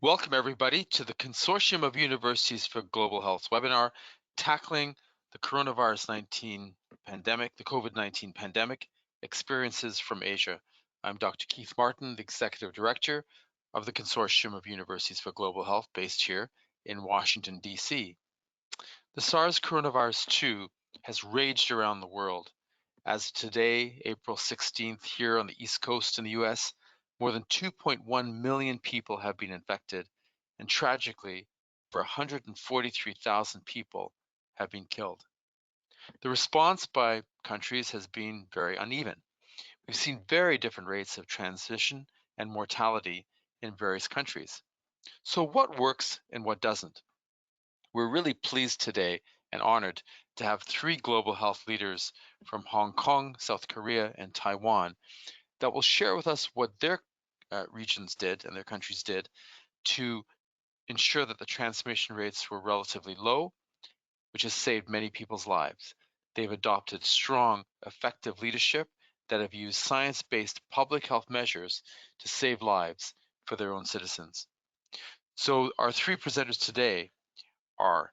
Welcome, everybody, to the Consortium of Universities for Global Health webinar, Tackling the Coronavirus-19 Pandemic, the COVID-19 Pandemic, Experiences from Asia. I'm Dr. Keith Martin, the Executive Director of the Consortium of Universities for Global Health, based here in Washington, D.C. The SARS coronavirus 2 has raged around the world. As of today, April 16th, here on the East Coast in the US, more than 2.1 million people have been infected, and tragically, over 143,000 people have been killed. The response by countries has been very uneven. We've seen very different rates of transmission and mortality in various countries. So what works and what doesn't? We're really pleased today and honored to have three global health leaders from Hong Kong, South Korea, and Taiwan that will share with us what their regions did and their countries did to ensure that the transmission rates were relatively low, which has saved many people's lives. They've adopted strong, effective leadership that have used science-based public health measures to save lives for their own citizens. So our three presenters today are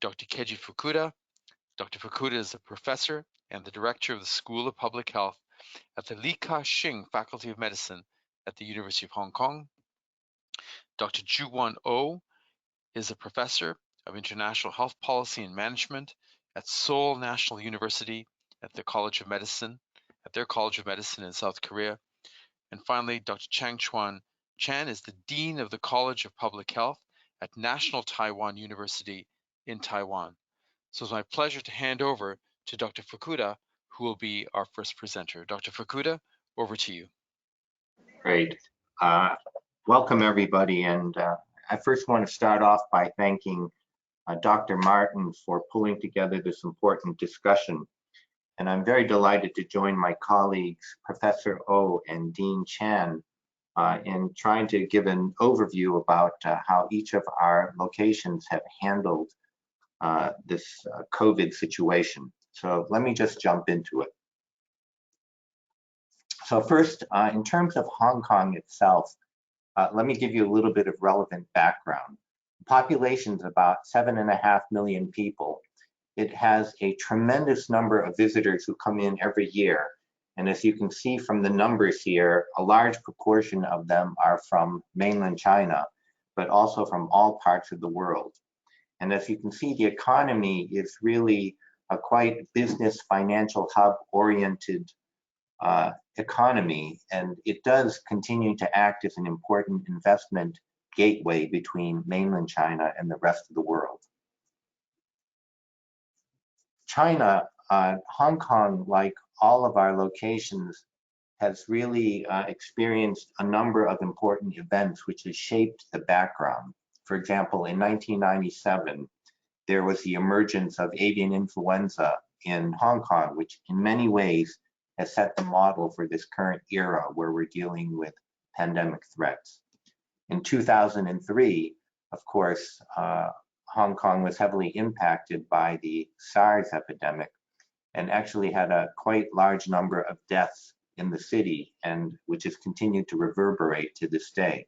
Dr. Keiji Fukuda. Dr. Fukuda is a professor and the director of the School of Public Health at the Li Ka-shing Faculty of Medicine at the University of Hong Kong. Dr. Juwon Oh is a professor of international health policy and management at Seoul National University at their College of Medicine in South Korea. And finally, Dr. Chang-Chuan Chan is the Dean of the College of Public Health at National Taiwan University in Taiwan. So it's my pleasure to hand over to Dr. Fukuda, who will be our first presenter. Dr. Fukuda, over to you. Great. Welcome, everybody. And I first want to start off by thanking Dr. Martin for pulling together this important discussion. And I'm very delighted to join my colleagues, Professor O and Dean Chan, in trying to give an overview about how each of our locations have handled this COVID situation. So let me just jump into it. So first, in terms of Hong Kong itself, let me give you a little bit of relevant background. The population is about 7.5 million people. It has a tremendous number of visitors who come in every year. And as you can see from the numbers here, a large proportion of them are from mainland China, but also from all parts of the world. And as you can see, the economy is really a quite business financial hub oriented economy, and it does continue to act as an important investment gateway between mainland China and the rest of the world. China, Hong Kong, like all of our locations, has really experienced a number of important events which has shaped the background. For example, in 1997, there was the emergence of avian influenza in Hong Kong, which in many ways has set the model for this current era where we're dealing with pandemic threats. In 2003, of course, Hong Kong was heavily impacted by the SARS epidemic and actually had a quite large number of deaths in the city, and which has continued to reverberate to this day.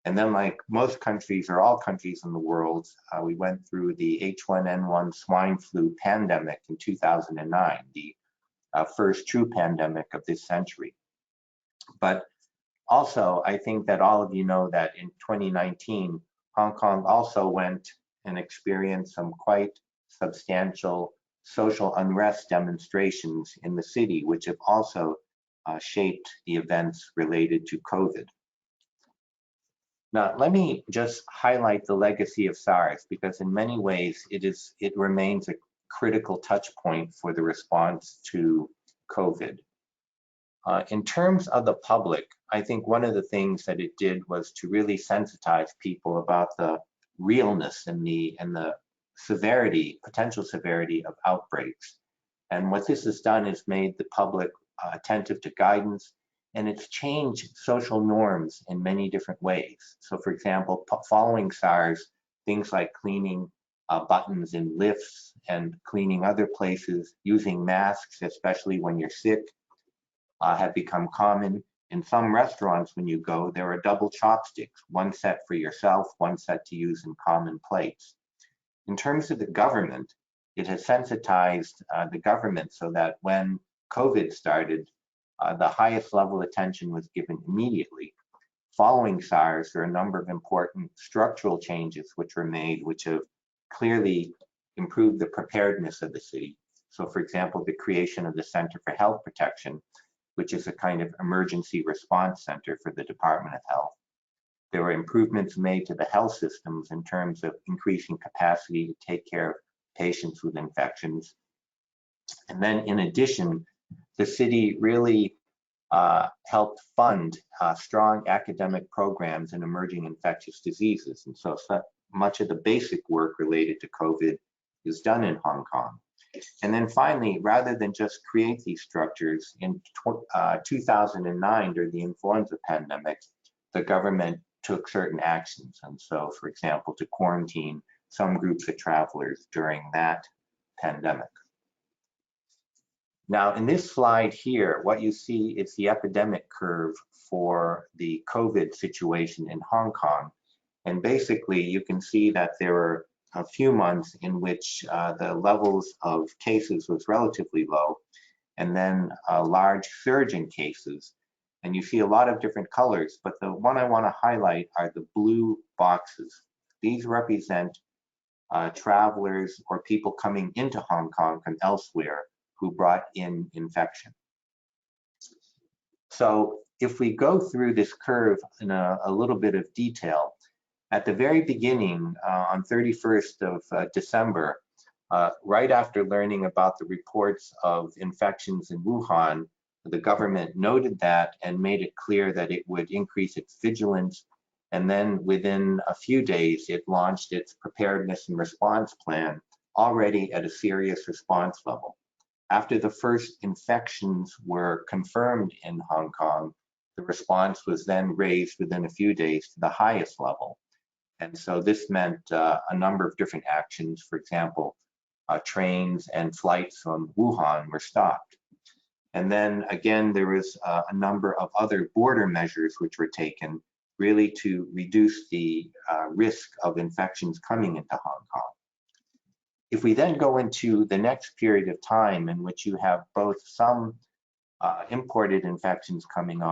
And then, like most countries or all countries in the world, we went through the H1N1 swine flu pandemic in 2009, the first true pandemic of this century. But also, I think that all of you know that in 2019, Hong Kong also went and experienced some quite substantial social unrest demonstrations in the city, which have also shaped the events related to COVID. Now, let me just highlight the legacy of SARS, because in many ways it remains a critical touch point for the response to COVID. In terms of the public, I think one of the things that it did was to really sensitize people about the realness and the severity, potential severity of outbreaks. And what this has done is made the public attentive to guidance, and it's changed social norms in many different ways. So for example, following SARS, things like cleaning buttons in lifts and cleaning other places, using masks, especially when you're sick, have become common. In some restaurants, when you go, there are double chopsticks, one set for yourself, one set to use in common plates. In terms of the government, it has sensitized the government so that when COVID started, the highest level attention was given immediately. Following SARS, there are a number of important structural changes which were made, which have clearly improved the preparedness of the city. So for example, the creation of the Center for Health Protection, which is a kind of emergency response center for the Department of Health. There were improvements made to the health systems in terms of increasing capacity to take care of patients with infections. And then in addition, the city really helped fund strong academic programs in emerging infectious diseases. And so much of the basic work related to COVID is done in Hong Kong. And then finally, rather than just create these structures, in 2009, during the influenza pandemic, the government took certain actions. And so, for example, to quarantine some groups of travelers during that pandemic. Now, in this slide here, what you see is the epidemic curve for the COVID situation in Hong Kong. And basically, you can see that there were a few months in which the levels of cases was relatively low, and then a large surge in cases. And you see a lot of different colors, but the one I want to highlight are the blue boxes. These represent travelers or people coming into Hong Kong from elsewhere who brought in infection. So if we go through this curve in a little bit of detail, at the very beginning, on 31st of December, right after learning about the reports of infections in Wuhan, the government noted that and made it clear that it would increase its vigilance. And then within a few days, it launched its preparedness and response plan, already at a serious response level. After the first infections were confirmed in Hong Kong, the response was then raised within a few days to the highest level. And so this meant a number of different actions. For example, trains and flights from Wuhan were stopped. And then again, there was a number of other border measures which were taken really to reduce the risk of infections coming into Hong Kong. If we then go into the next period of time in which you have both some imported infections coming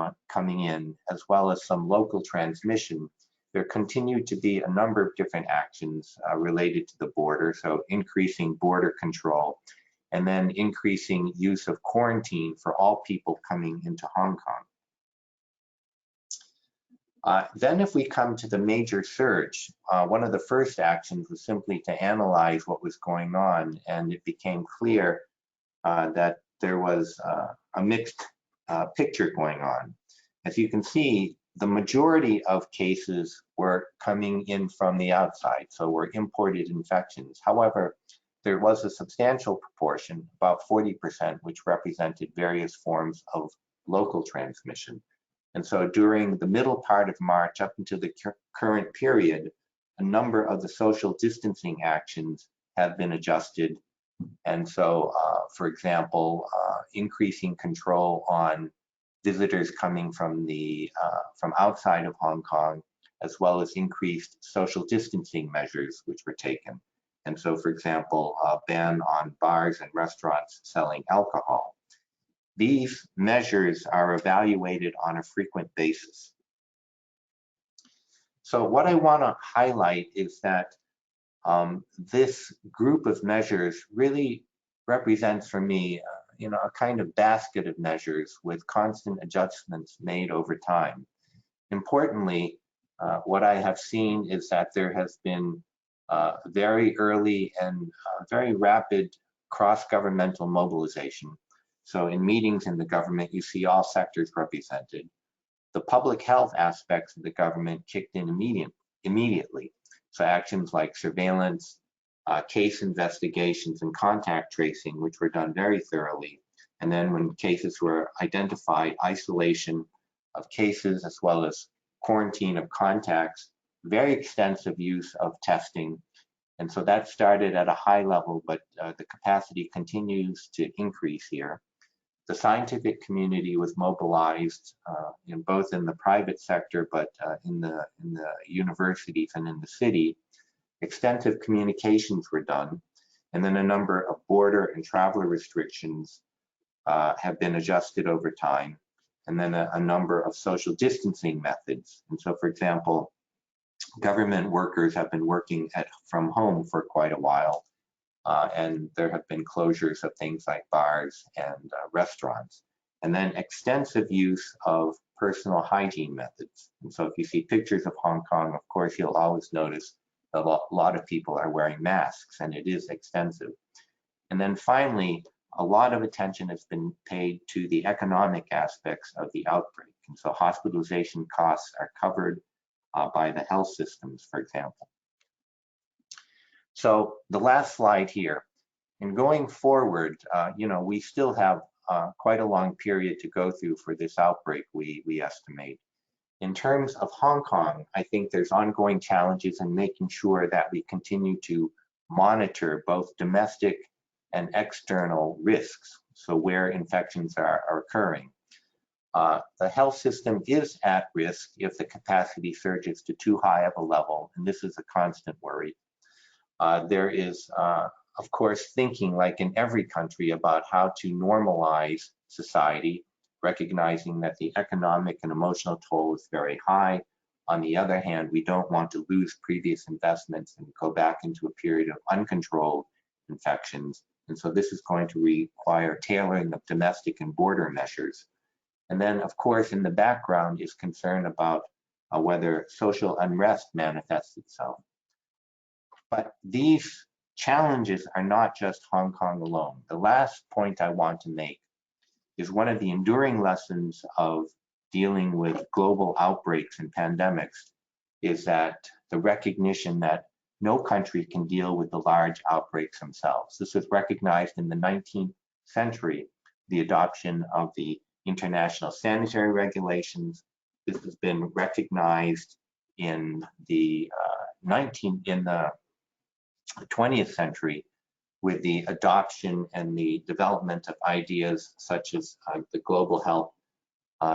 in, as well as some local transmission, there continued to be a number of different actions related to the border, so increasing border control, and then increasing use of quarantine for all people coming into Hong Kong. Then if we come to the major surge, one of the first actions was simply to analyze what was going on, and it became clear that there was a mixed picture going on. As you can see, the majority of cases were coming in from the outside, so were imported infections. However, there was a substantial proportion, about 40%, which represented various forms of local transmission. And so during the middle part of March up until the current period, a number of the social distancing actions have been adjusted. And so, for example, increasing control on visitors coming from outside of Hong Kong, as well as increased social distancing measures which were taken. And so, for example, a ban on bars and restaurants selling alcohol. These measures are evaluated on a frequent basis. So what I want to highlight is that this group of measures really represents for me a kind of basket of measures with constant adjustments made over time. Importantly, what I have seen is that there has been very early and very rapid cross-governmental mobilization. So in meetings in the government, you see all sectors represented. The public health aspects of the government kicked in immediately. So actions like surveillance, case investigations, and contact tracing, which were done very thoroughly. And then when cases were identified, isolation of cases, as well as quarantine of contacts, very extensive use of testing. And so that started at a high level, but the capacity continues to increase here. The scientific community was mobilized both in the private sector, but in the universities and in the city. Extensive communications were done, and then a number of border and traveler restrictions have been adjusted over time, and then a number of social distancing methods. And so, for example, government workers have been working from home for quite a while, and there have been closures of things like bars and restaurants. And then extensive use of personal hygiene methods. And so if you see pictures of Hong Kong, of course, you'll always notice that a lot of people are wearing masks, and it is extensive. And then finally, a lot of attention has been paid to the economic aspects of the outbreak. And so hospitalization costs are covered by the health systems, for example. So the last slide here. And going forward, we still have quite a long period to go through for this outbreak, we estimate. In terms of Hong Kong, I think there's ongoing challenges in making sure that we continue to monitor both domestic and external risks, so where infections are occurring. The health system is at risk if the capacity surges to too high of a level, and this is a constant worry. There is, of course, thinking, like in every country, about how to normalize society, recognizing that the economic and emotional toll is very high. On the other hand, we don't want to lose previous investments and go back into a period of uncontrolled infections. And so this is going to require tailoring of domestic and border measures. And then, of course, in the background is concern about whether social unrest manifests itself. But these challenges are not just Hong Kong alone. The last point I want to make is one of the enduring lessons of dealing with global outbreaks and pandemics is that the recognition that no country can deal with the large outbreaks themselves. This was recognized in the 19th century, the adoption of the international sanitary regulations. This has been recognized in the 20th century with the adoption and the development of ideas such as the global health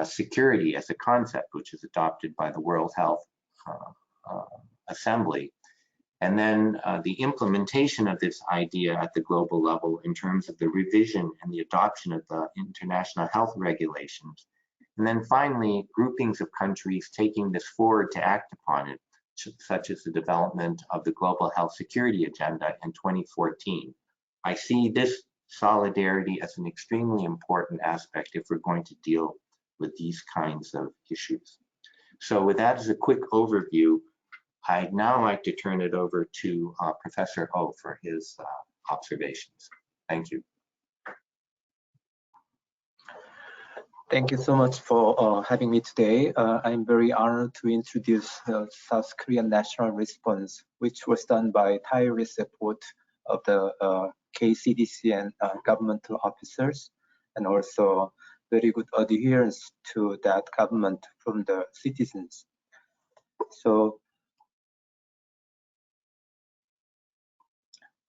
security as a concept, which is adopted by the World Health Assembly. And then the implementation of this idea at the global level in terms of the revision and the adoption of the international health regulations. And then finally, groupings of countries taking this forward to act upon it, such as the development of the Global Health Security Agenda in 2014. I see this solidarity as an extremely important aspect if we're going to deal with these kinds of issues. So with that as a quick overview, I'd now like to turn it over to Professor O for his observations. Thank you. Thank you so much for having me today. I'm very honored to introduce the South Korean national response, which was done by tireless effort of the KCDC and governmental officers, and also very good adherence to that government from the citizens. So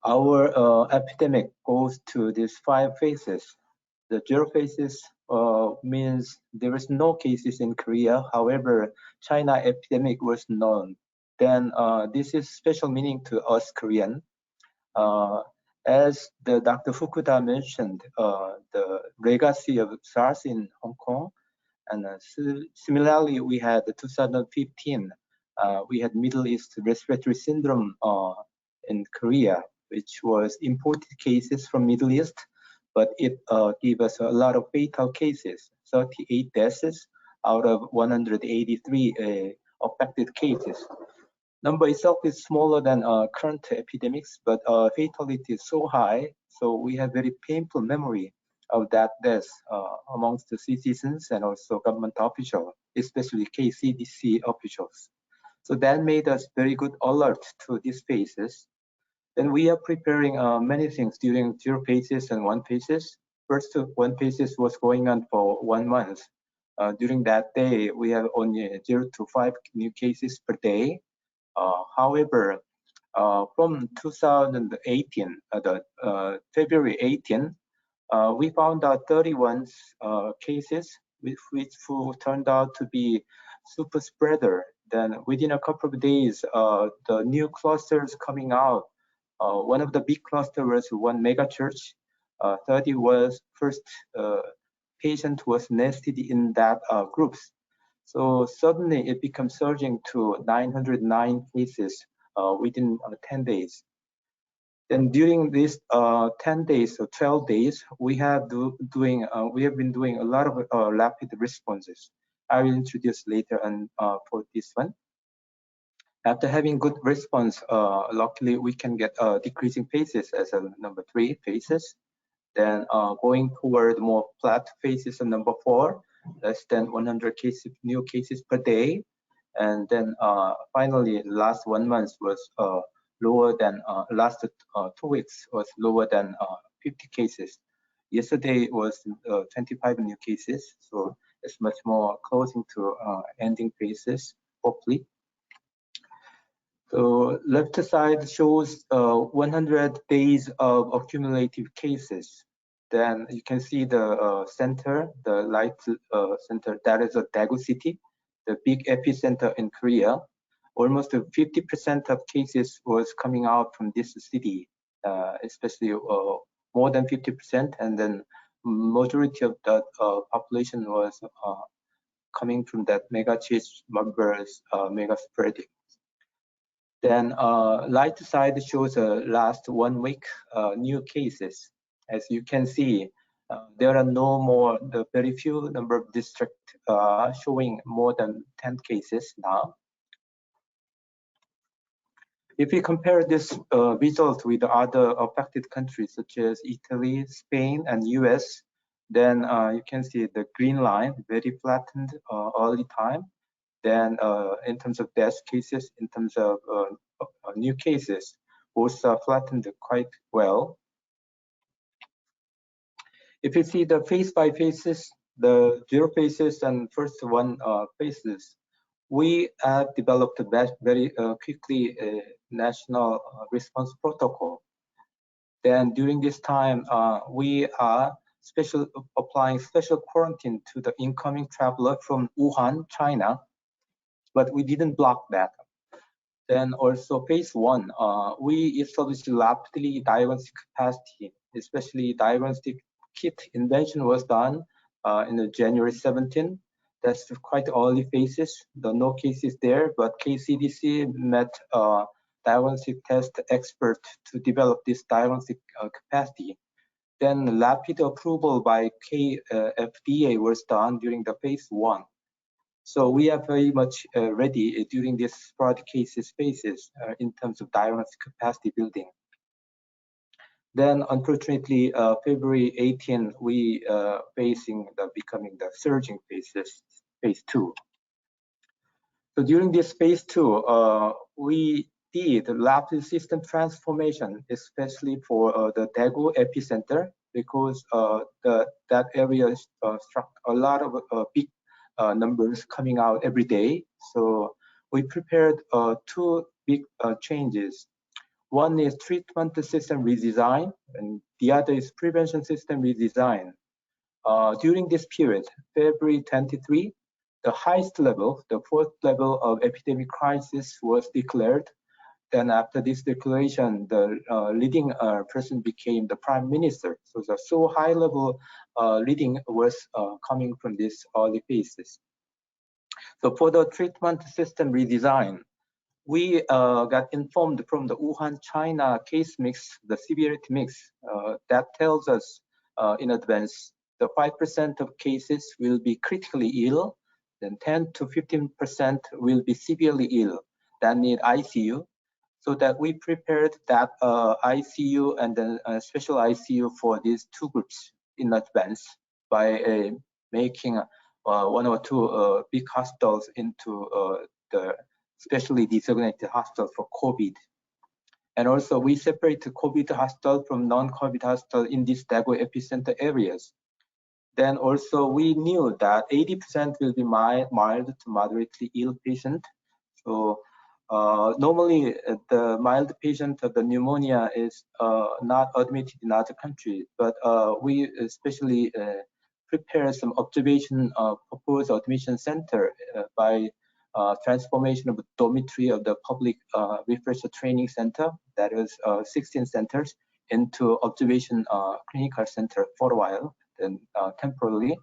our epidemic goes to these 5 phases. The 0 phases means there is no cases in Korea. However, China epidemic was known. Then this is special meaning to us Korean. As the Dr. Fukuda mentioned, the legacy of SARS in Hong Kong, and similarly we had 2015. We had Middle East respiratory syndrome in Korea, which was imported cases from Middle East, but it gave us a lot of fatal cases, 38 deaths out of 183 affected cases. Number itself is smaller than current epidemics, but fatality is so high, so we have very painful memory of that death amongst the citizens and also government officials, especially KCDC officials. So that made us very good alert to these phases. Then we are preparing many things during 0 phases and 1 phases. First 1 phases was going on for 1 month. During that day, we have only 0 to 5 new cases per day. However, from 2018, February 18, We found out 31 cases, which turned out to be super spreader. Then within a couple of days, the new clusters coming out. One of the big clusters was one mega church. 30 was first patient was nested in that groups. So suddenly it becomes surging to 909 cases within 10 days. Then during these 10 days or 12 days, we have been doing a lot of rapid responses. I will introduce later on for this one. After having good response, luckily we can get decreasing phases as a number 3 phases. Then going toward more flat phases of number 4, less than 100 cases, new cases per day. And then finally, last 1 month was lower than last 2 weeks was lower than 50 cases. Yesterday was 25 new cases, so it's much more closing to ending phases, hopefully. So left side shows 100 days of accumulative cases. Then you can see the center, the light center, that is a Daegu city, the big epicenter in Korea. Almost 50% of cases was coming out from this city, especially more than 50%, and then majority of that population was coming from that mega church members, mega spreading. Then light side shows last 1 week new cases. As you can see, there are no more, the very few number of districts showing more than 10 cases now. If we compare this result with other affected countries such as Italy, Spain, and US, then you can see the green line very flattened early time. Then in terms of death cases, in terms of new cases, both are flattened quite well. If you see the phase by phases, the 0 phases and first 1 phases, we have developed very quickly a national response protocol. Then during this time, we are applying special quarantine to the incoming traveler from Wuhan, China, but we didn't block that. Then also phase 1, we established rapidly diagnostic capacity, especially diagnostic kit invention was done in January 17. That's quite early phases. There are no cases there, but KCDC met diagnostic test expert to develop this diagnostic capacity. Then rapid approval by FDA was done during the phase 1. So we are very much ready during this broad cases phases in terms of diagnostic capacity building. Then unfortunately, February 18, we facing becoming the surging phases, phase 2. So during this phase 2, we did rapid system transformation, especially for the Daegu epicenter, because that area struck a lot of big numbers coming out every day. So we prepared 2 big changes. One is treatment system redesign, and the other is prevention system redesign. During this period, February 23, the highest level, the 4th level of epidemic crisis was declared. Then after this declaration, the leading person became the prime minister. So the so high level leading was coming from these early phases. So for the treatment system redesign, we got informed from the Wuhan, China case mix, the severity mix, that tells us in advance the 5% of cases will be critically ill, then 10 to 15% will be severely ill that need ICU. So that we prepared that ICU and then special ICU for these 2 groups in advance by making 1 or 2 big hospitals into the specially designated hospital for COVID. And also we separate the COVID hospital from non-COVID hospital in these Daegu epicenter areas. Then also we knew that 80% will be mild to moderately ill patient. So Normally, the mild patient of the pneumonia is not admitted in other countries, but we especially prepare some observation proposed admission center by transformation of the dormitory of the public refresher training center, that is 16 centers, into observation clinical center for a while, then temporarily.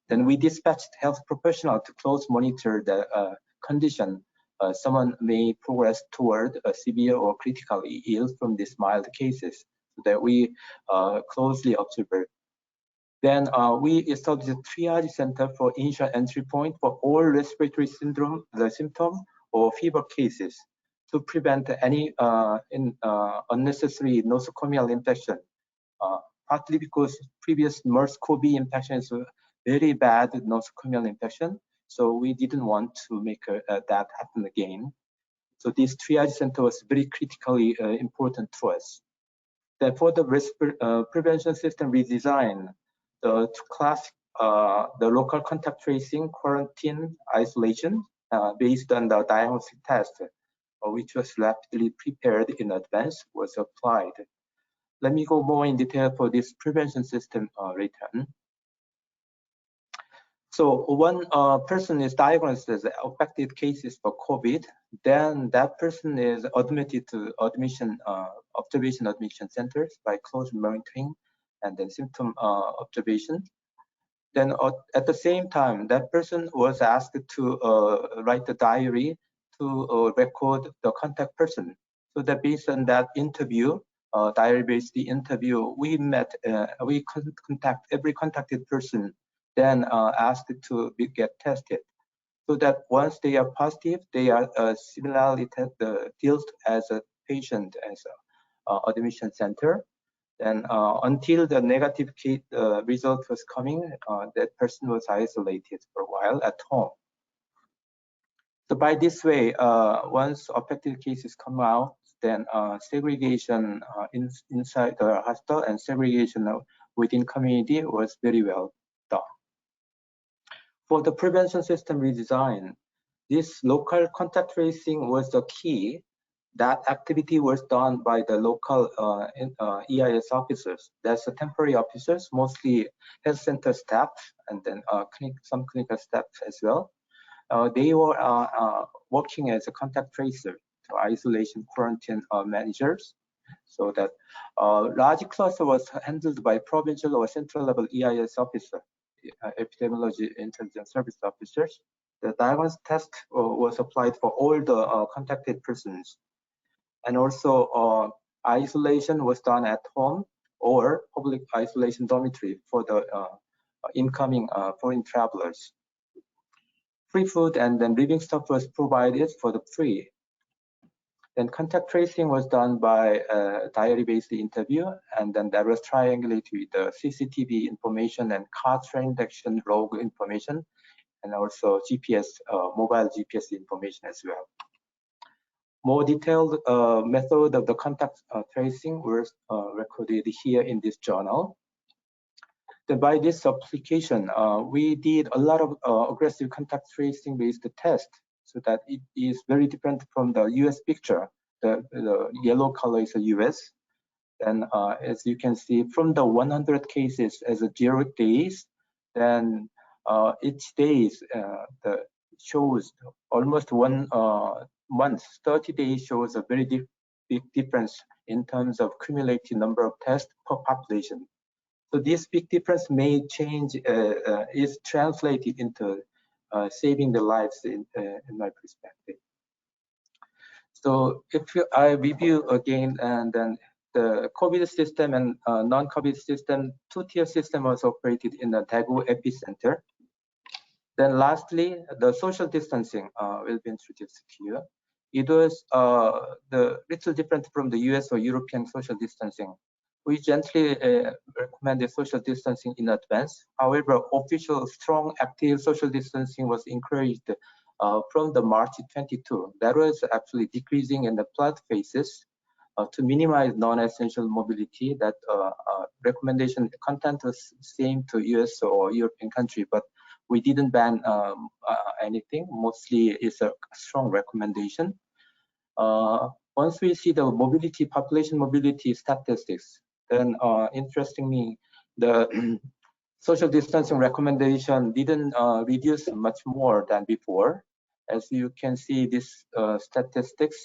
Then we dispatched health professional to close monitor the condition. Someone may progress toward a severe or critically ill from these mild cases, so that we closely observe. Then we established a triage center for initial entry point for all respiratory syndrome, the symptom or fever cases to prevent any unnecessary nosocomial infection. Partly because previous MERS-CoV infection is a very bad nosocomial infection, so we didn't want to make that happen again. So this triage center was very critically important to us. Then for the prevention system redesign, the local contact tracing, quarantine, isolation based on the diagnostic test, which was rapidly prepared in advance, was applied. Let me go more in detail for this prevention system later. So one person is diagnosed as affected cases for COVID, then that person is admitted to observation admission centers by close monitoring and then symptom observation. Then at the same time, that person was asked to write the diary to record the contact person. So that based on that interview, diary-based interview, we contact every contacted person, then asked to get tested. So that once they are positive, they are similarly dealt as a patient as admission center. Then until the negative result was coming, that person was isolated for a while at home. So by this way, once affected cases come out, then segregation inside the hospital and segregation within community was very well done. For the prevention system redesign, this local contact tracing was the key. That activity was done by the local EIS officers. That's the temporary officers, mostly health center staff, and then some clinical staff as well. They were working as a contact tracer to isolation quarantine managers, so that large cluster was handled by provincial or central level EIS officer, epidemiology intelligence service officers. The diagnostic test was applied for all the contacted persons. And also isolation was done at home or public isolation dormitory for the incoming foreign travelers. Free food and then living stuff was provided for the free. Then contact tracing was done by diary-based interview, and then that was triangulated with the CCTV information and car transaction log information, and also GPS, mobile GPS information as well. More detailed method of the contact tracing was recorded here in this journal. Then by this application, we did a lot of aggressive contact tracing based test, so that it is very different from the US picture. The yellow color is the US. Then as you can see, from the 100 cases as a 0 days, then each days shows almost 1 month, 30 days shows a very big difference in terms of cumulative number of tests per population. So this big difference may change, is translated into saving the lives in my perspective. So if I review again, and then the COVID system and non-COVID system, two-tier system was operated in the Daegu epicenter. Then lastly, the social distancing will be introduced here. It was the little different from the US or European social distancing. We gently recommended social distancing in advance. However, official strong active social distancing was encouraged from the March 22. That was actually decreasing in the flood phases to minimize non-essential mobility. That recommendation content was same to US or European country, but we didn't ban anything. Mostly it's a strong recommendation. once we see the mobility, population mobility statistics, then interestingly, the social distancing recommendation didn't reduce much more than before. As you can see, this statistics,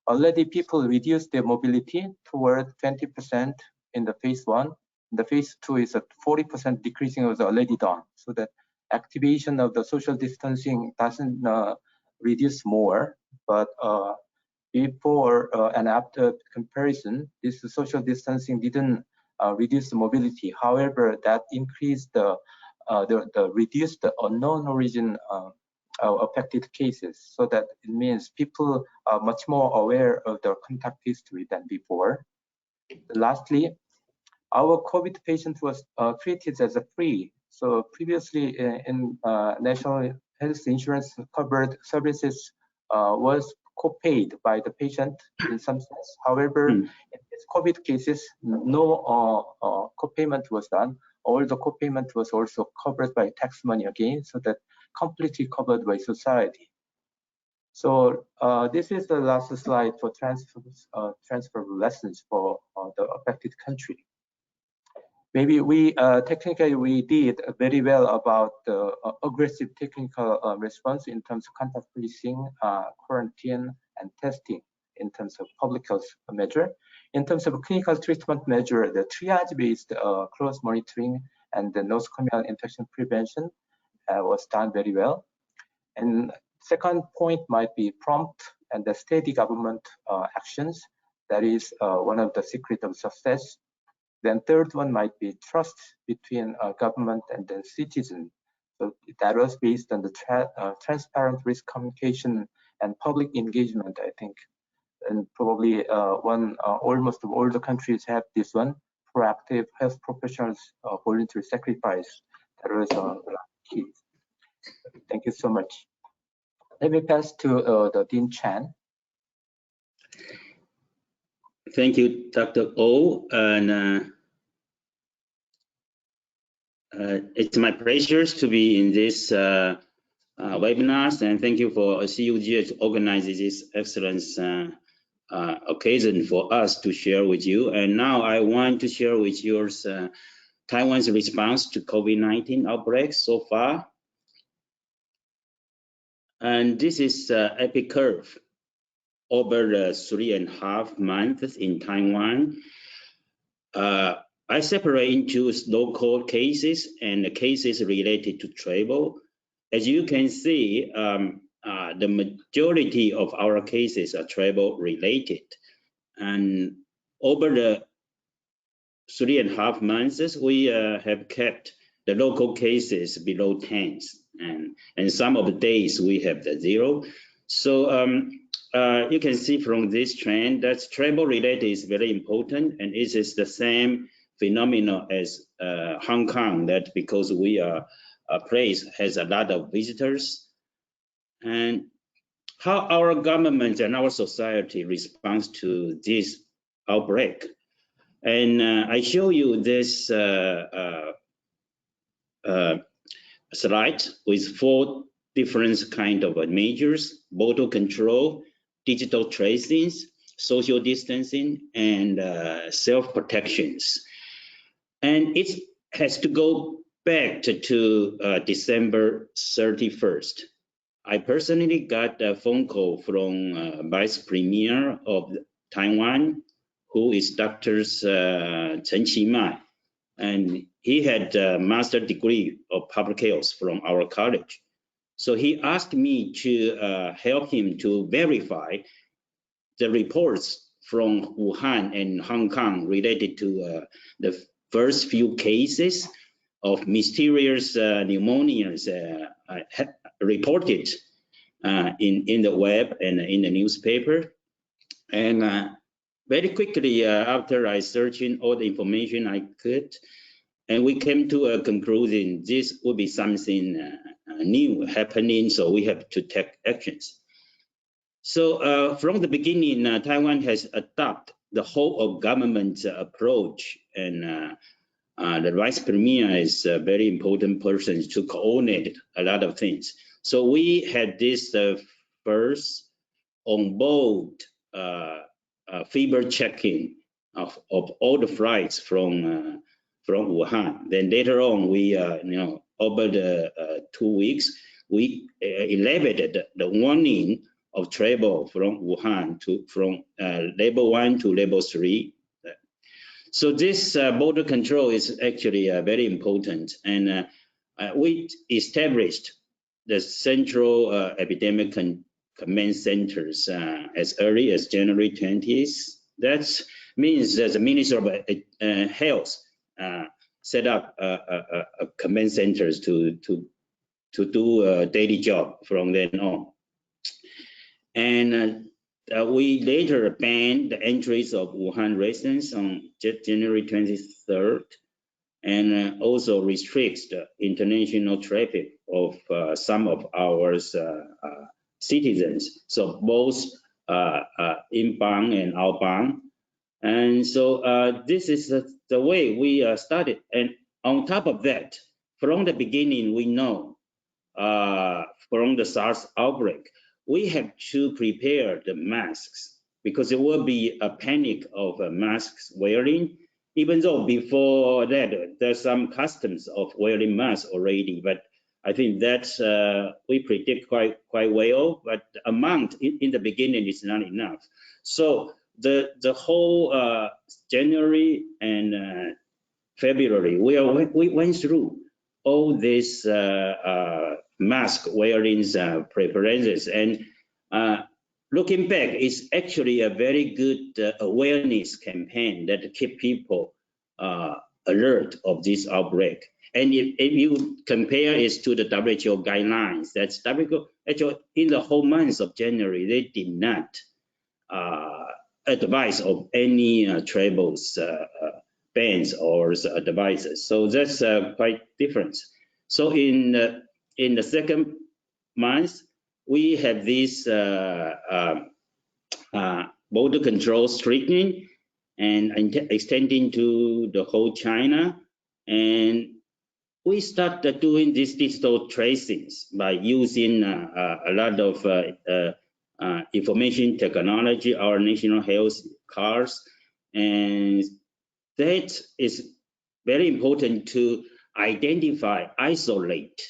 already people reduced their mobility toward 20% in the phase 1. In the phase 2 is a 40% decreasing was already done. So that activation of the social distancing doesn't reduce more, but before and after comparison, this social distancing didn't reduce the mobility. However, that increased the reduced the unknown origin affected cases. So that it means people are much more aware of their contact history than before. Lastly, our COVID patient was treated as a free. So previously in National Health Insurance covered services was co-paid by the patient in some sense. However, in these COVID cases, no co-payment was done. All the co-payment was also covered by tax money again, so that completely covered by society. So this is the last slide for transfer lessons for the affected country. Maybe we technically we did very well about the aggressive technical response in terms of contact tracing, quarantine, and testing in terms of public health measure. In terms of clinical treatment measure, the triage-based close monitoring and the nosocomial infection prevention was done very well. And second point might be prompt and the steady government actions. That is one of the secret of success. Then third one might be trust between government and the citizen. So that was based on the transparent risk communication and public engagement, I think. And probably almost all the countries have this one, proactive health professionals voluntary sacrifice. That was key. Thank you so much. Let me pass to the Dean Chan. Thank you, Dr. O. And it's my pleasure to be in this webinars, and thank you for CUG to organize this excellent occasion for us to share with you. And now I want to share with you Taiwan's response to COVID-19 outbreaks so far. And this is epic curve over the 3.5 months in Taiwan. I separate into local cases and the cases related to travel. As you can see, the majority of our cases are travel related. And over the 3.5 months, we have kept the local cases below 10. And some of the days we have the 0. So you can see from this trend that travel related is very important, and it is the same phenomenon as Hong Kong, that because we are a place has a lot of visitors. And how our government and our society responds to this outbreak. And I show you this slide with 4 different kind of measures: border control, digital tracing, social distancing, and self-protections. And it has to go back to December 31st. I personally got a phone call from Vice Premier of Taiwan, who is Dr. Chen Qimai, and he had a master's degree of public health from our college. So he asked me to help him to verify the reports from Wuhan and Hong Kong related to the first few cases of mysterious pneumonias reported in the web and in the newspaper. And very quickly, after I searching all the information I could, and we came to a conclusion, this would be something new happening, so we have to take actions. So from the beginning, Taiwan has adopted the whole of government approach, and the Vice Premier is a very important person to coordinate a lot of things. So we had this first on board fever checking of all the flights from Wuhan. Then later on, we over the 2 weeks, we elevated the warning of travel from Wuhan from level 1 to level 3. So this border control is actually very important, and we established the central epidemic command centers as early as January 20th. That means that the Minister of Health set up command centers to do a daily job from then on. And we later banned the entries of Wuhan residents on January 23rd, and also restricts the international traffic of some of our citizens, so both inbound and outbound. And so this is the way we started. And on top of that, from the beginning, we know from the SARS outbreak, we have to prepare the masks because there will be a panic of masks wearing, even though before that there's some customs of wearing masks already, but I think that we predict quite well, but the amount in the beginning is not enough. So the whole January and February, we went through all these mask wearing preferences, and looking back, it's actually a very good awareness campaign that keep people alert of this outbreak. And if you compare it to the WHO guidelines, that's WHO actually in the whole month of January, they did not advise of any travels bans or advices. So that's quite different. So in the second month, we have this border control strengthening and extending to the whole China. And we started doing these digital tracings by using a lot of information technology, our national health cards. And that is very important to identify, isolate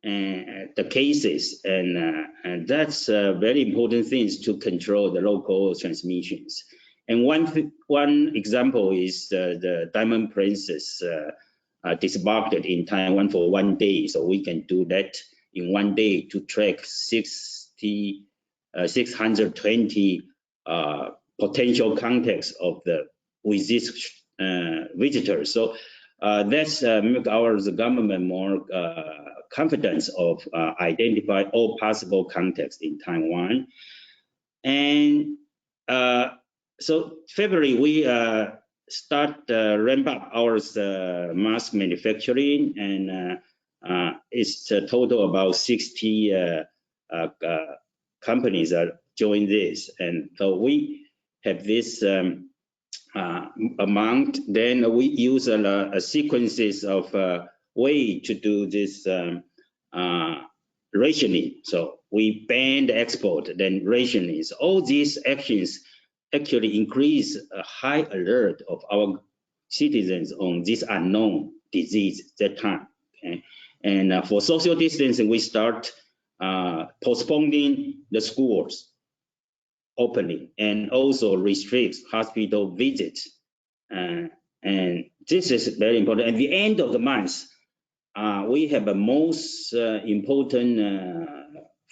the cases, and that's very important things to control the local transmissions. And one example is the Diamond Princess disembarked in Taiwan for 1 day, so we can do that in 1 day to track 620 potential contacts of with this visitors. So that's make the government more confidence of identify all possible contacts in Taiwan. And so February, we start ramp up our mask manufacturing, and it's a total about 60 companies that join this. And so we have this amount, then we use a sequences of way to do this rationing. So we ban the export, then rationing. So all these actions actually increase a high alert of our citizens on this unknown disease that time. Okay? And for social distancing, we start postponing the schools opening and also restricts hospital visits. And this is very important. At the end of the month, we have the most important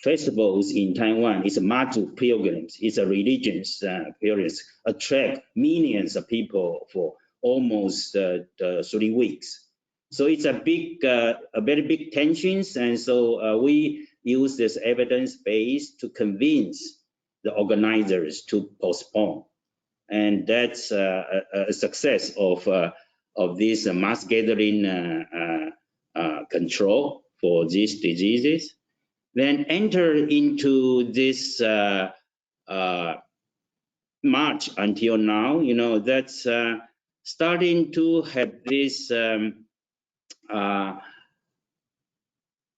festivals in Taiwan. It's a Matu pilgrims. It's a religious pilgrims, attract millions of people for almost 3 weeks. So it's a very big tensions, and so we use this evidence base to convince the organizers to postpone, and that's a success of this mass gathering control for these diseases. Then enter into this March until now, you know, that's starting to have this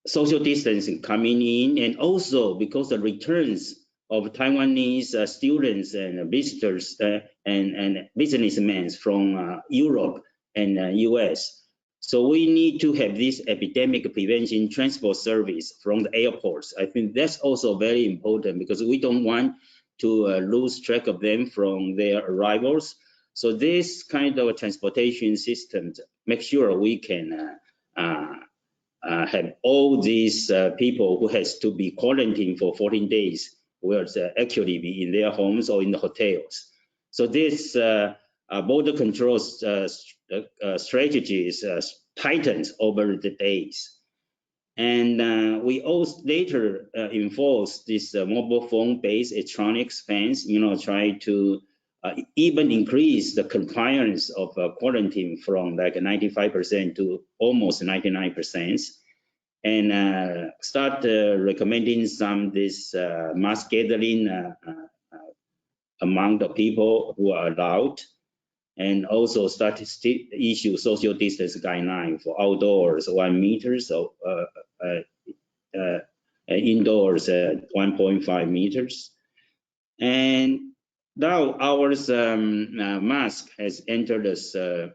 social distancing coming in, and also because the returns of Taiwanese students and visitors and businessmen from Europe and US. So we need to have this epidemic prevention transport service from the airports. I think that's also very important because we don't want to lose track of them from their arrivals. So this kind of transportation systems make sure we can have all these people who has to be quarantined for 14 days will actually be in their homes or in the hotels. So this border control strategies tightens over the days. And we also later enforce this mobile phone-based electronics fence, try to even increase the compliance of quarantine from like 95% to almost 99%, and start recommending some this mass gathering among the people who are allowed, and also start to issue social distance guideline for outdoors 1 meters or indoors 1.5 meters. And now our mask has entered us, the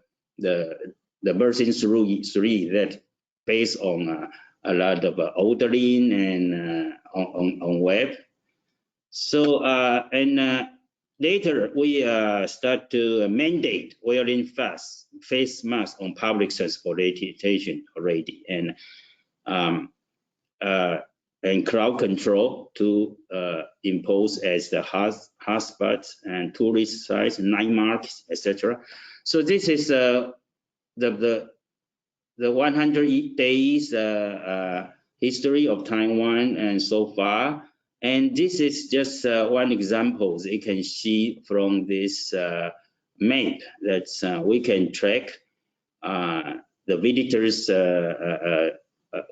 version 3 that based on a lot of ordering and on web. So later we start to mandate wearing face masks on public transportation already, and crowd control to impose as the hotspots and tourist sites, night markets, etc. So this is the 100 days history of Taiwan and so far. And this is just one example you can see from this map that we can track the visitors'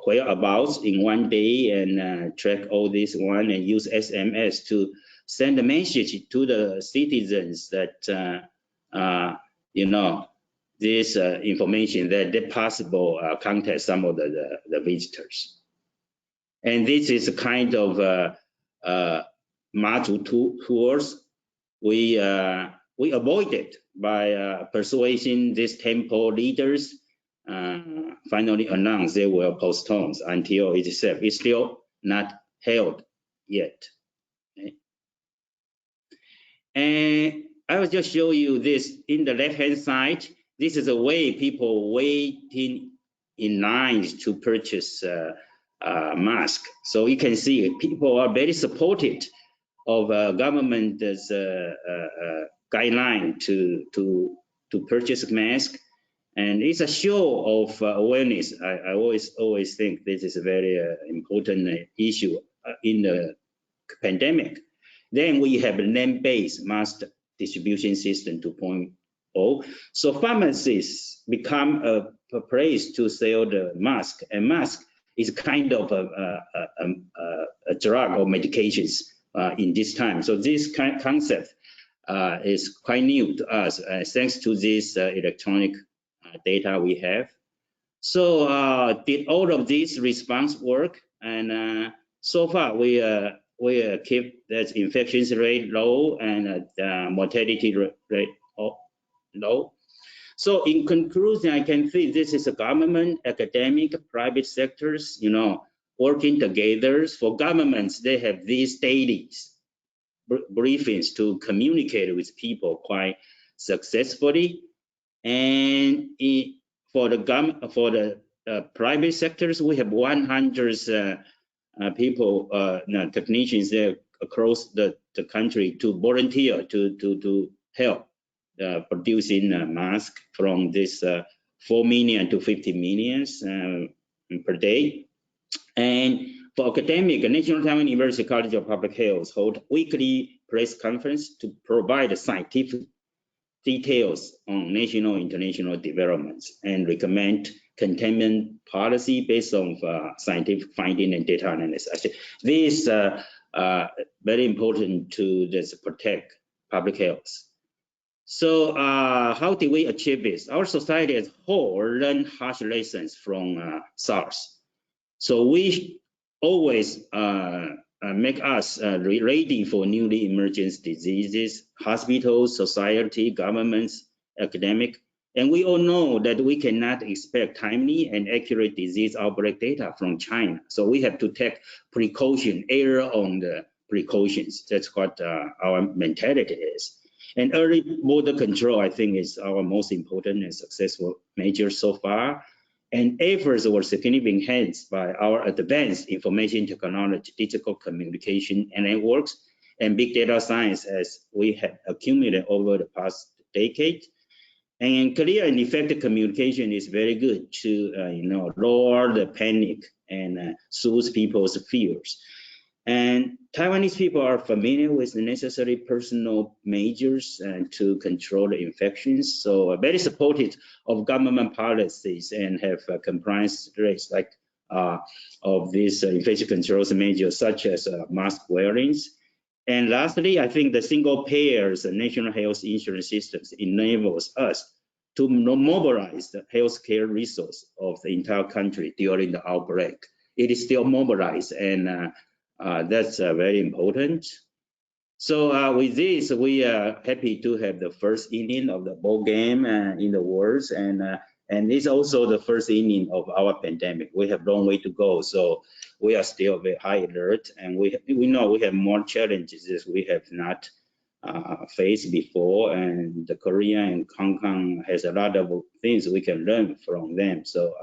whereabouts in 1 day, and track all this one and use SMS to send a message to the citizens that this information that they possible contact some of the visitors. And this is a kind of module tours we avoided by persuading these temple leaders. Finally announced they will postpone until it's safe. It's still not held yet. Okay. And I will just show you this in the left-hand side. This is the way people waiting in lines to purchase mask. So you can see people are very supportive of government's guideline to purchase mask. And it's a show of awareness. I always think this is a very important issue in the pandemic. Then we have a land-based mask distribution system 2.0. So pharmacies become a place to sell the mask, and mask is kind of a drug or medications in this time. So this concept is quite new to us, thanks to this electronic data we have. So did all of this response work? And so far we keep that infection rate low and mortality rate low. So in conclusion, I can see this is a government, academic, private sectors, working together. For governments, they have these daily briefings to communicate with people quite successfully. And for the private sectors, we have 100 people, technicians there across the country to volunteer to help producing masks from this 4 million to 50 million per day. And for academic, National Taiwan University College of Public Health hold weekly press conference to provide scientific details on national and international developments and recommend containment policy based on scientific finding and data analysis. This is very important to protect public health. So how did we achieve this? Our society as a whole learned harsh lessons from SARS. So we always make us ready for newly emerging diseases, hospitals, society, governments, academic. And we all know that we cannot expect timely and accurate disease outbreak data from China. So we have to take precaution, err on the precautions. That's what our mentality is. And early border control, I think, is our most important and successful measure so far. And efforts were significantly enhanced by our advanced information technology, digital communication and networks, and big data science as we have accumulated over the past decade. And clear and effective communication is very good to lower the panic and soothe people's fears. And Taiwanese people are familiar with the necessary personal measures to control the infections. So very supportive of government policies and have compliance rates like of these infection control measures such as mask wearings. And lastly, I think the single payers and national health insurance systems enables us to mobilize the healthcare resource of the entire country during the outbreak. It is still mobilized, and that's very important. So with this, we are happy to have the first inning of the ball game in the world, and it's also the first inning of our pandemic. We have a long way to go, so we are still very high alert, and we know we have more challenges that we have not faced before, and the Korea and Hong Kong has a lot of things we can learn from them. So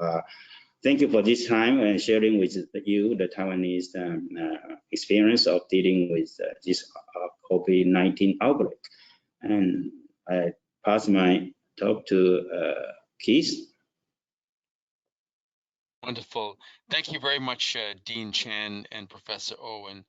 thank you for this time and sharing with you the Taiwanese experience of dealing with this COVID-19 outbreak. And I pass my talk to Keith. Wonderful. Thank you very much, Dean Chan and Professor Oh and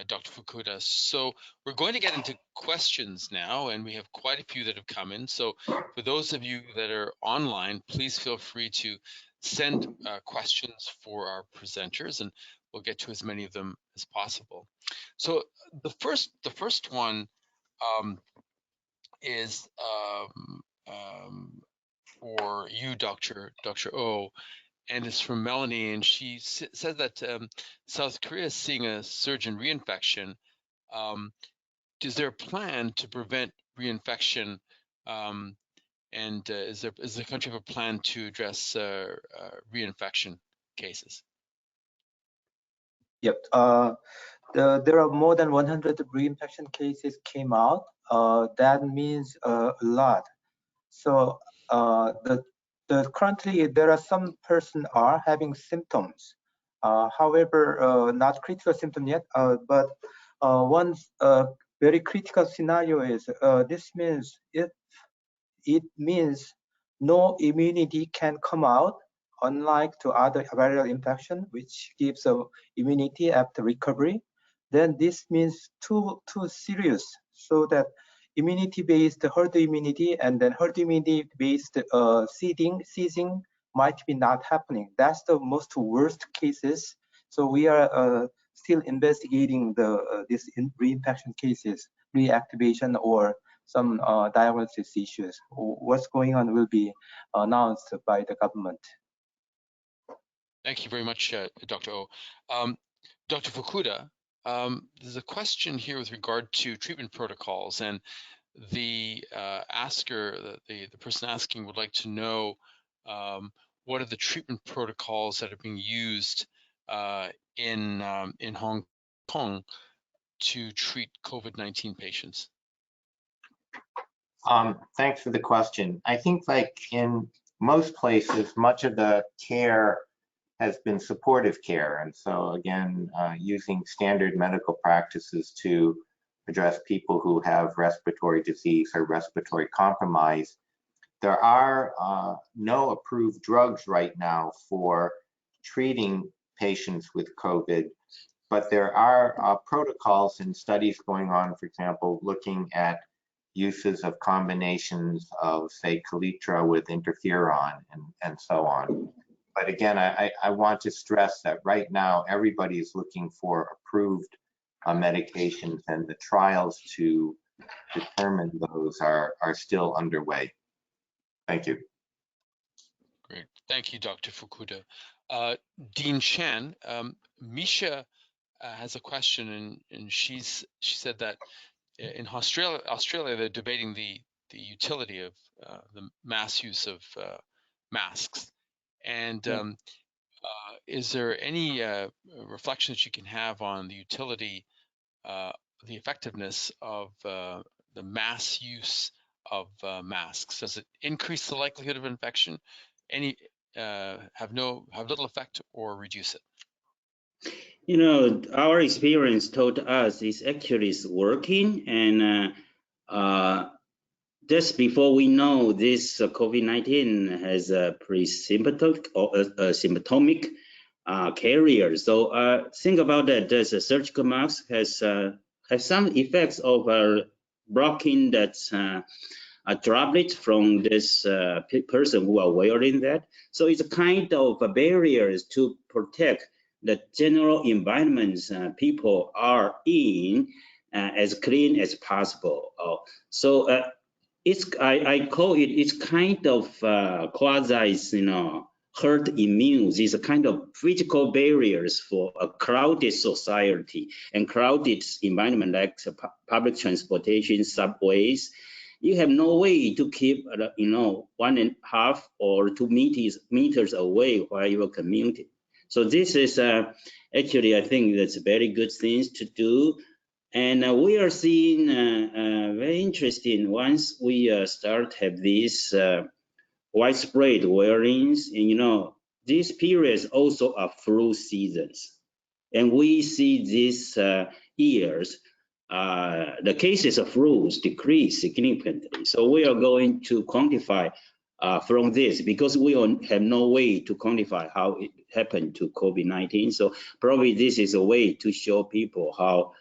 Dr. Fukuda. So we're going to get into questions now, and we have quite a few that have come in. So for those of you that are online, please feel free to send questions for our presenters, and we'll get to as many of them as possible. So the first one is for you, Dr. Oh, and it's from Melanie, and she said that South Korea is seeing a surge in reinfection. Is there a plan to prevent reinfection? And is the country have a plan to address reinfection cases? Yep. There are more than 100 reinfection cases came out. That means a lot. So currently there are some person are having symptoms. However, not critical symptom yet. But one very critical scenario is this means it means no immunity can come out, unlike to other viral infection, which gives immunity after recovery. Then this means too serious, so that immunity-based herd immunity and then herd immunity-based seizing might be not happening. That's the most worst cases. So we are still investigating this reinfection cases, reactivation or some diagnosis issues. What's going on will be announced by the government. Thank you very much, Dr. Oh. Dr. Fukuda, there's a question here with regard to treatment protocols, and the the person asking would like to know what are the treatment protocols that are being used in Hong Kong to treat COVID-19 patients? Thanks for the question. I think like in most places, much of the care has been supportive care. And so again, using standard medical practices to address people who have respiratory disease or respiratory compromise. There are no approved drugs right now for treating patients with COVID, but there are protocols and studies going on, for example, looking at uses of combinations of, say, Kaletra with interferon and so on. But again, I want to stress that right now, everybody is looking for approved medications, and the trials to determine those are still underway. Thank you. Great. Thank you, Dr. Fukuda. Dean Chan, Misha has a question, and she said that in Australia they're debating the utility of the mass use of masks. And is there any reflections you can have on the utility, the effectiveness of the mass use of masks? Does it increase the likelihood of infection? Any have little effect or reduce it? You know, our experience told us it's actually working, and just before we know this COVID-19 has a pre-symptomatic or a symptomatic carrier. So think about that. There's a surgical mask has some effects of blocking that a droplet from this person who are wearing that. So it's a kind of a barriers to protect the general environments people are in as clean as possible. So I call it's kind of quasi, herd immune. These are kind of physical barriers for a crowded society and crowded environment like public transportation, subways. You have no way to keep 1.5 or 2 meters away while you are commuting. So this is actually, I think that's very good things to do. And we are seeing very interesting once we start have these widespread wearings, and these periods also are flu seasons. And we see these years, the cases of flus decrease significantly. So we are going to quantify from this because we have no way to quantify how it happened to COVID-19. So probably this is a way to show people how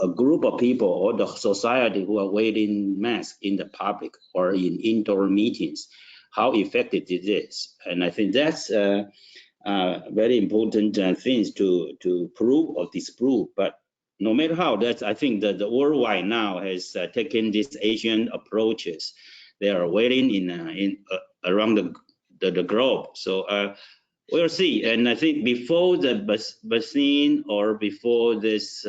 a group of people or the society who are wearing masks in the public or in indoor meetings, how effective it is. And I think that's very important things to prove or disprove. But no matter how, I think that the worldwide now has taken these Asian approaches. They are wearing in around the globe. So we'll see. And I think before the vaccine or before this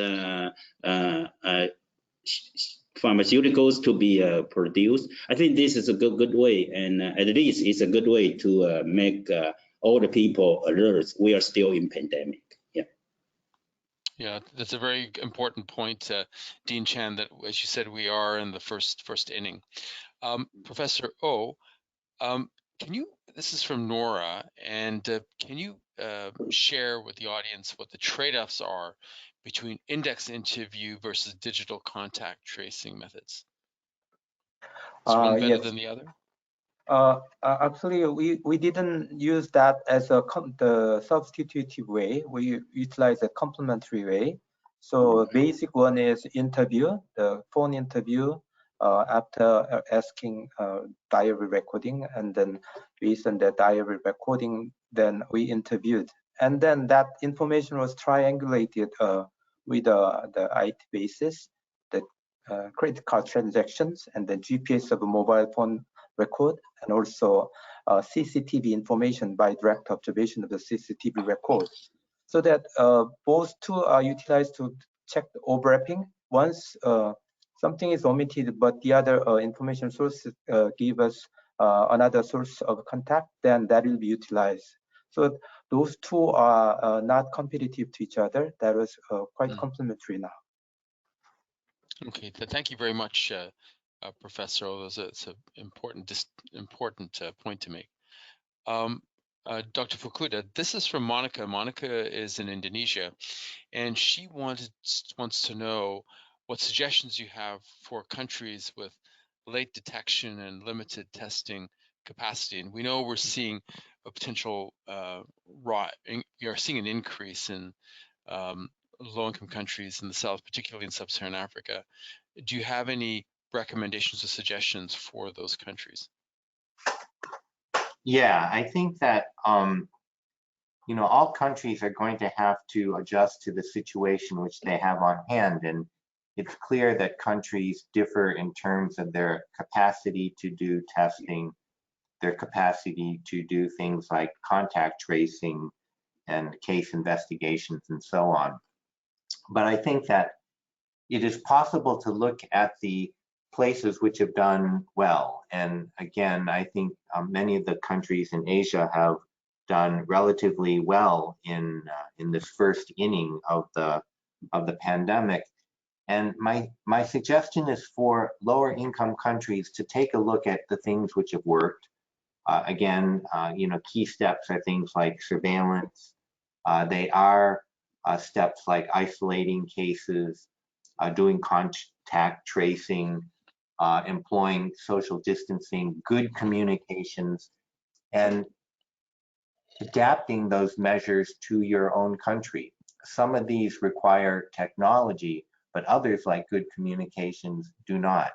pharmaceuticals to be produced, I think this is a good way, and at least it's a good way to make all the people alert. We are still in pandemic. Yeah, that's a very important point, Dean Chan, that as you said, we are in the first inning. Professor O, this is from Nora, and can you share with the audience what the trade-offs are between index interview versus digital contact tracing methods? Is one better than the other? Actually, we didn't use that as the substitutive way. We utilize a complementary way. So basic one is interview, the phone interview, after asking diary recording, and then based on the diary recording, then we interviewed. And then that information was triangulated with the IT basis, the credit card transactions, and the GPS of a mobile phone record, and also CCTV information by direct observation of the CCTV record. So that both two are utilized to check the overlapping. Once something is omitted, but the other information source give us another source of contact, then that will be utilized. So those two are not competitive to each other. That was quite complementary now. Okay, thank you very much, Professor. It's an important point to make. Dr. Fukuda, this is from Monica. Monica is in Indonesia, and she wants to know what suggestions you have for countries with late detection and limited testing capacity. And we know we're seeing a potential you're seeing an increase in low-income countries in the South, particularly in Sub-Saharan Africa. Do you have any recommendations or suggestions for those countries? Yeah, I think that all countries are going to have to adjust to the situation which they have on hand, and it's clear that countries differ in terms of their capacity to do testing, their capacity to do things like contact tracing and case investigations and so on. But I think that it is possible to look at the places which have done well. And again, I think many of the countries in Asia have done relatively well in this first inning of the pandemic. And my suggestion is for lower income countries to take a look at the things which have worked. Again, key steps are things like surveillance. They are steps like isolating cases, doing contact tracing, employing social distancing, good communications, and adapting those measures to your own country. Some of these require technology, but others, like good communications, do not.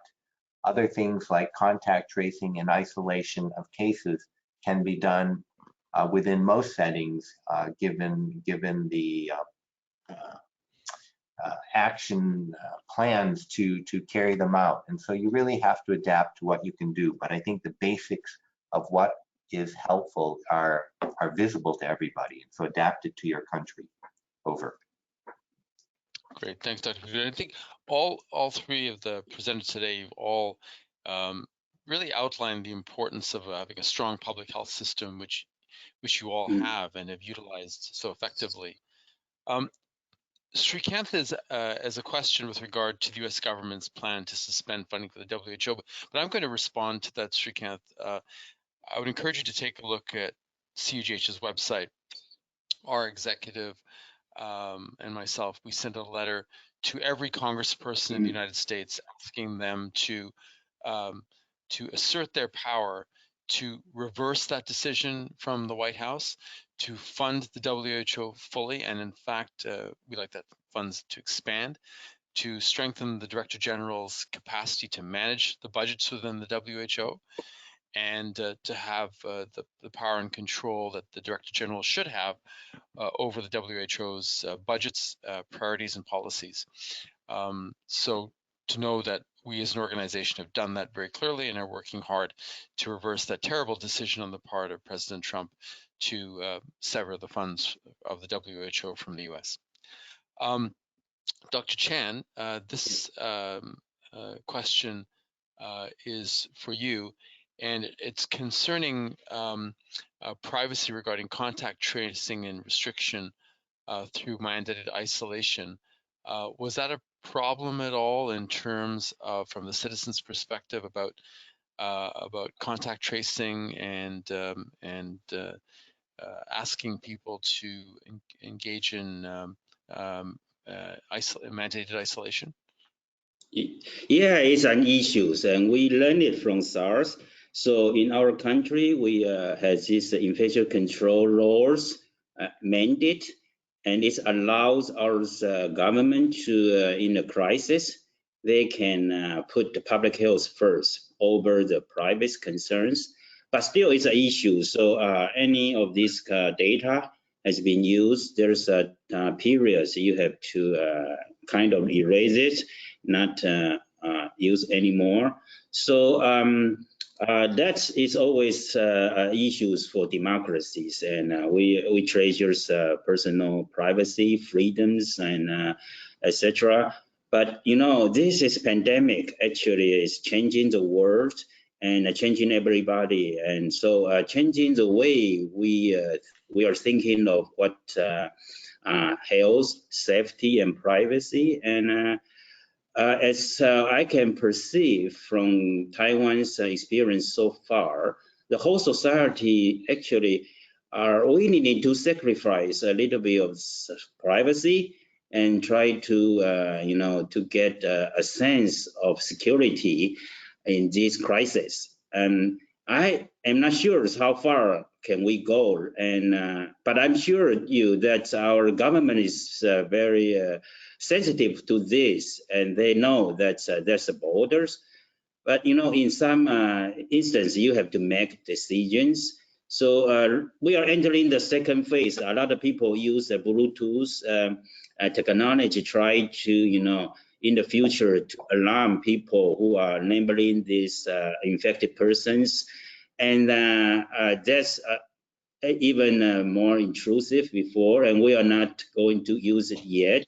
Other things like contact tracing and isolation of cases can be done within most settings, given the action plans to carry them out. And so you really have to adapt to what you can do. But I think the basics of what is helpful are visible to everybody. And so adapt it to your country. Over. Great, thanks, Dr. Hu. I think all three of the presenters today all really outlined the importance of having a strong public health system, which you all have and have utilized so effectively. Srikanth is as a question with regard to the U.S. government's plan to suspend funding for the WHO, but I'm going to respond to that, Srikanth. I would encourage you to take a look at CUGH's website. Our executive and myself, we sent a letter to every congressperson in the United States asking them to assert their power to reverse that decision from the White House, to fund the WHO fully, and in fact, we like that funds to expand, to strengthen the Director General's capacity to manage the budgets within the WHO, and to have the power and control that the Director General should have over the WHO's budgets, priorities, and policies. So to know that we as an organization have done that very clearly and are working hard to reverse that terrible decision on the part of President Trump to sever the funds of the WHO from the US. Dr. Chan, this question is for you, and it's concerning privacy regarding contact tracing and restriction through mandated isolation. Was that a problem at all in terms of, from the citizens' perspective, about contact tracing and asking people to engage in mandated isolation? Yeah, it's an issue, and we learned it from SARS. So in our country, we have this infection control laws mandate, and it allows our government to, in a crisis, they can put the public health first over the private concerns. But still, it's an issue. So any of this data has been used, there's a period so you have to kind of erase it, not use anymore. So that is always issues for democracies, and we treasure personal privacy, freedoms, and etc. But this is pandemic. Actually, is changing the world and changing everybody, and so changing the way we are thinking of what health, safety, and privacy. And as I can perceive from Taiwan's experience so far, the whole society actually are willing to sacrifice a little bit of privacy and try to to get a sense of security in this crisis. And I am not sure how far can we go, and but I'm sure that our government is very sensitive to this, and they know that there's borders. But in some instances, you have to make decisions. So we are entering the second phase. A lot of people use the Bluetooth technology, try to in the future to alarm people who are labeling these infected persons, and that's even more intrusive before, and we are not going to use it yet.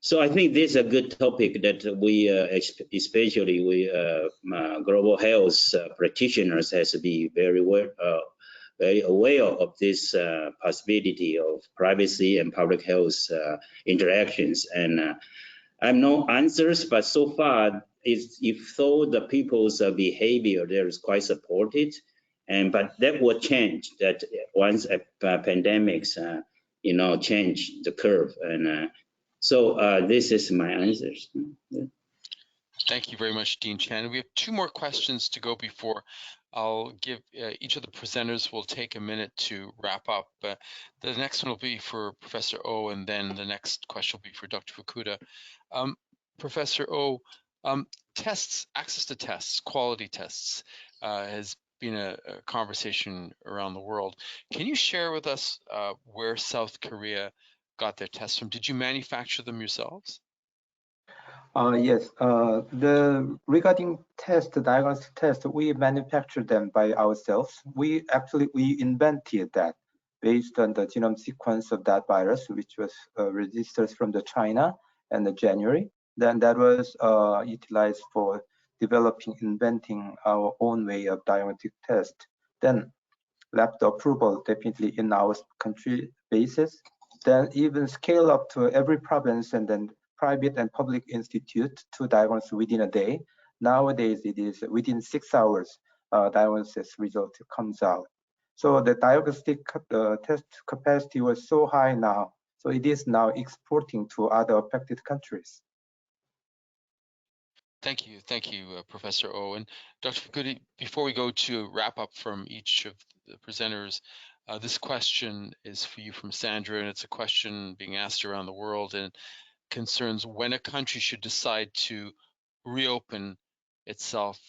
So I think this is a good topic that we, especially we global health practitioners, has to be very aware of this possibility of privacy and public health interactions. And I have no answers, but so far, if so, the people's behavior there is quite supported, but that will change. That once pandemics, change the curve, and so this is my answers. Thank you very much, Dean Chan. We have two more questions to go before I'll give each of the presenters will take a minute to wrap up. The next one will be for Professor Oh, and then the next question will be for Dr. Fukuda. Professor Oh, access to tests, quality tests, has been a conversation around the world. Can you share with us where South Korea got their tests from? Did you manufacture them yourselves? Yes, regarding diagnostic test, we manufacture them by ourselves. We invented that based on the genome sequence of that virus, which was registered from China in January. Then that was utilized for inventing our own way of diagnostic test. Then left approval definitely in our country basis. Then even scale up to every province and then private and public institute to diagnose within a day. Nowadays, it is within 6 hours, diagnosis result comes out. So the diagnostic test capacity was so high now, so it is now exporting to other affected countries. Thank you, Professor Oh. And Dr. Fukuda, before we go to wrap up from each of the presenters, this question is for you from Sandra, and it's a question being asked around the world and concerns when a country should decide to reopen itself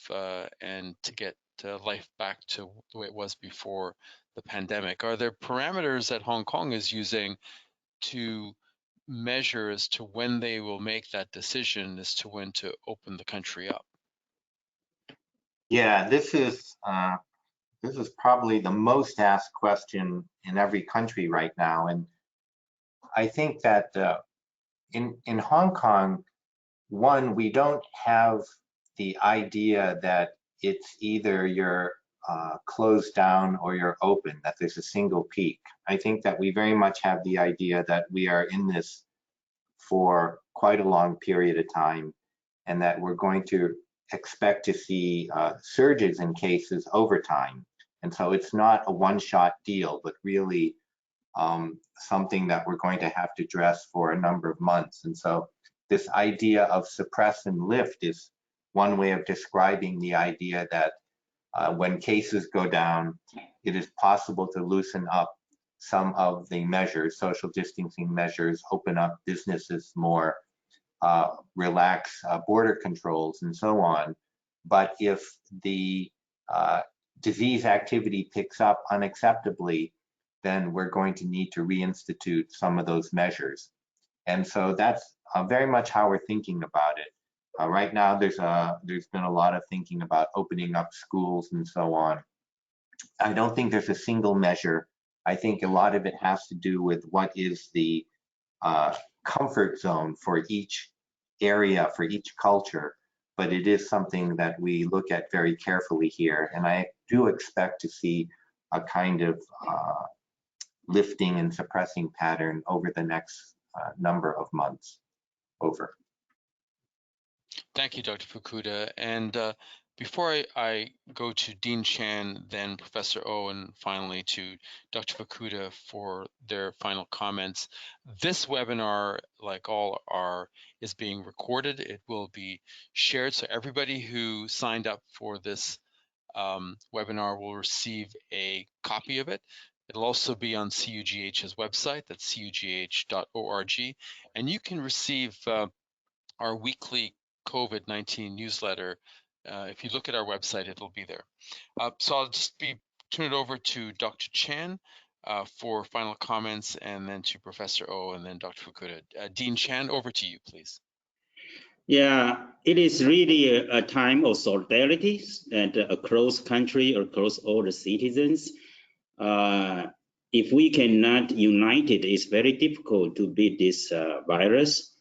and to get life back to the way it was before the pandemic. Are there parameters that Hong Kong is using to measure as to when they will make that decision as to when to open the country up? Yeah, this is probably the most asked question in every country right now, and I think that in Hong Kong, one, we don't have the idea that it's either you're closed down or you're open, that there's a single peak. I think that we very much have the idea that we are in this for quite a long period of time, and that we're going to expect to see surges in cases over time. And so it's not a one-shot deal, but really something that we're going to have to address for a number of months. And so this idea of suppress and lift is one way of describing the idea that when cases go down, it is possible to loosen up some of the measures, social distancing measures, open up businesses more, relax border controls, and so on. But if the disease activity picks up unacceptably, then we're going to need to reinstitute some of those measures. And so that's very much how we're thinking about it. Right now, there's been a lot of thinking about opening up schools and so on. I don't think there's a single measure. I think a lot of it has to do with what is the comfort zone for each area, for each culture. But it is something that we look at very carefully here. And I do expect to see a kind of lifting and suppressing pattern over the next number of months. Over. Thank you, Dr. Fukuda. And before I go to Dean Chan, then Professor Oh, and finally to Dr. Fukuda for their final comments, this webinar, like all is being recorded. It will be shared, so everybody who signed up for this webinar will receive a copy of it. It'll also be on CUGH's website, that's cugh.org, and you can receive our weekly COVID-19 newsletter. If you look at our website, it'll be there. So I'll just turn it over to Dr. Chan for final comments, and then to Professor Oh, and then Dr. Fukuda. Dean Chan, over to you, please. Yeah, it is really a time of solidarity and across country, across all the citizens. If we cannot unite it, it's very difficult to beat this virus.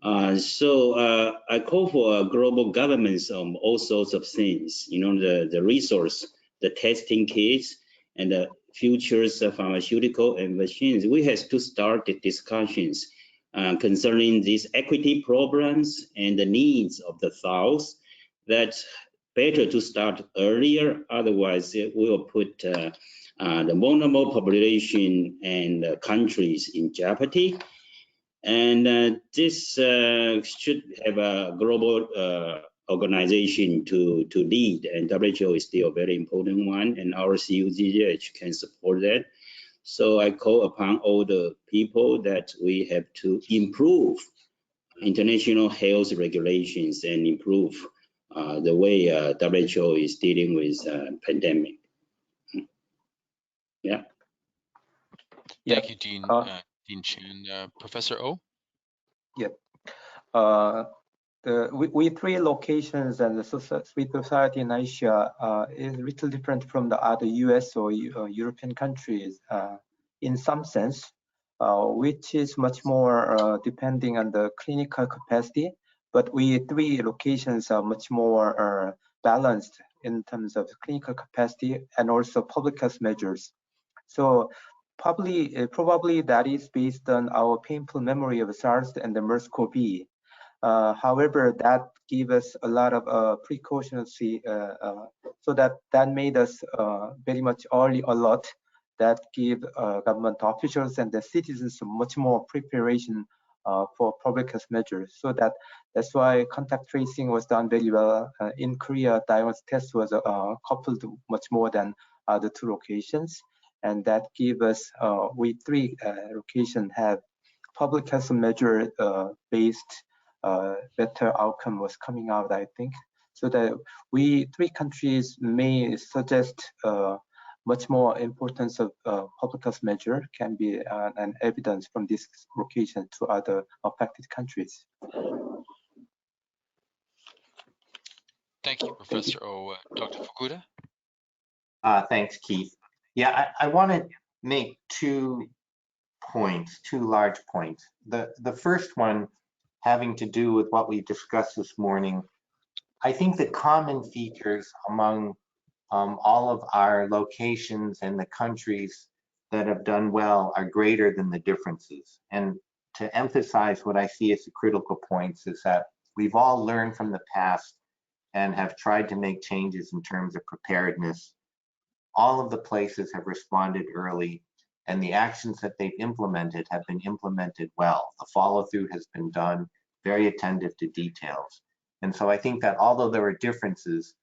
I call for global governments on all sorts of things, the resource, the testing kits, and the futures of pharmaceutical and vaccines. We have to start the discussions concerning these equity problems and the needs of the South. That's better to start earlier, otherwise it will put the vulnerable population and countries in jeopardy. And this should have a global organization to lead, and WHO is still a very important one, and our CUGH can support that. So I call upon all the people that we have to improve international health regulations and improve the way WHO is dealing with pandemic. Yeah. Thank you, Dean. Dean Chen. Professor O? Yep. We three locations and the sweet society in Asia is a little different from the other US or European countries in some sense, which is much more depending on the clinical capacity. But we three locations are much more balanced in terms of clinical capacity and also public health measures. So probably that is based on our painful memory of SARS and the MERS-CoV. However, that gave us a lot of precautions, so that made us very much early alert. That give government officials and the citizens much more preparation for public health measures. So that's why contact tracing was done very well. In Korea, diagnostic test was coupled much more than the two locations. And that gave us, we three locations have public health measure based better outcome was coming out, I think. So that we three countries may suggest much more importance of public health measure can be an evidence from this location to other affected countries. Thank you, Professor O. Dr. Fukuda? Thanks, Keith. Yeah, I want to make two large points. The first one having to do with what we discussed this morning. I think the common features among all of our locations and the countries that have done well are greater than the differences. And to emphasize what I see as the critical points is that we've all learned from the past and have tried to make changes in terms of preparedness. All of the places have responded early, and the actions that they've implemented have been implemented well. The follow-through has been done, very attentive to details. And so I think that although there are differences,